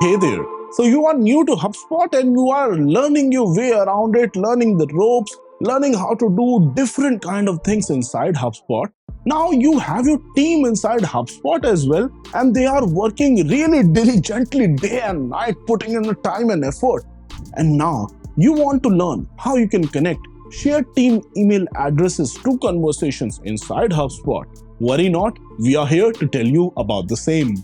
Hey there. So you are new to HubSpot and you are learning your way around it, learning the ropes, learning how to do different kind of things inside HubSpot. Now you have your team inside HubSpot as well, and they are working really diligently day and night, putting in the time and effort. And now you want to learn how you can connect shared team email addresses to conversations inside HubSpot. Worry not, we are here to tell you about the same.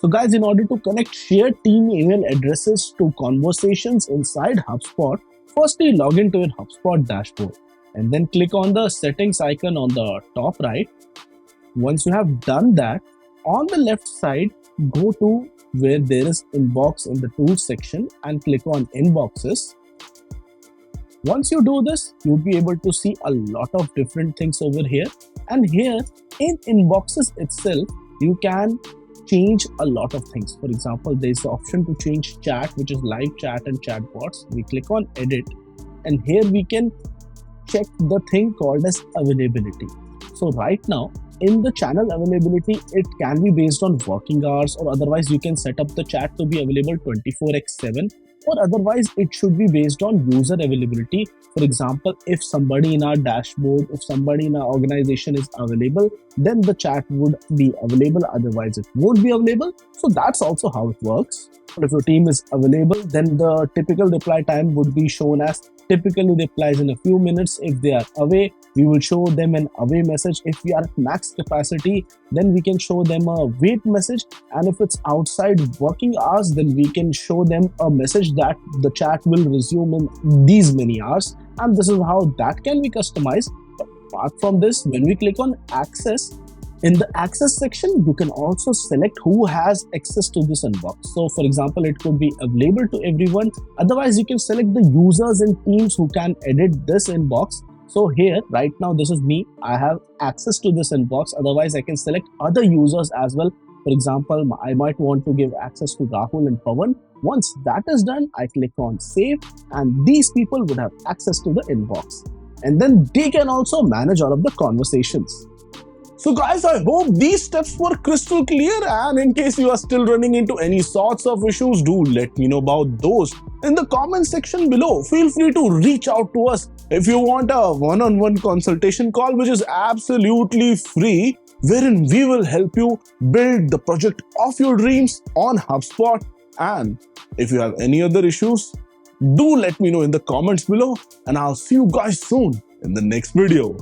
So guys, in order to connect shared team email addresses to conversations inside HubSpot, firstly log into your HubSpot dashboard and then click on the settings icon on the top right. Once you have done that, on the left side, go to where there is inbox in the tools section and click on inboxes. Once you do this, you'll be able to see a lot of different things over here. And here in inboxes itself, you can change a lot of things. For example, there's the option to change chat, which is live chat and chat bots. We click on edit, and here we can check the thing called as availability. So right now in the channel availability, it can be based on working hours, or otherwise you can set up the chat to be available 24/7, or otherwise it should be based on user availability. For example, if somebody in our dashboard, if somebody in our organization is available, then the chat would be available, otherwise it won't be available. So that's also how it works. If your team is available, then the typical reply time would be shown as typically replies in a few minutes. If they are away, we will show them an away message. If we are at max capacity, then we can show them a wait message. And if it's outside working hours, then we can show them a message that the chat will resume in these many hours. And this is how that can be customized. But apart from this, when we click on access, in the access section, you can also select who has access to this inbox. So for example, it could be available to everyone. Otherwise, you can select the users and teams who can edit this inbox. So here, right now, this is me. I have access to this inbox. Otherwise, I can select other users as well. For example, I might want to give access to Rahul and Pawan. Once that is done, I click on save, and these people would have access to the inbox. And then they can also manage all of the conversations. So guys, I hope these steps were crystal clear, and in case you are still running into any sorts of issues, do let me know about those in the comment section below. Feel free to reach out to us if you want a one-on-one consultation call, which is absolutely free, wherein we will help you build the project of your dreams on HubSpot. And if you have any other issues, do let me know in the comments below, and I'll see you guys soon in the next video.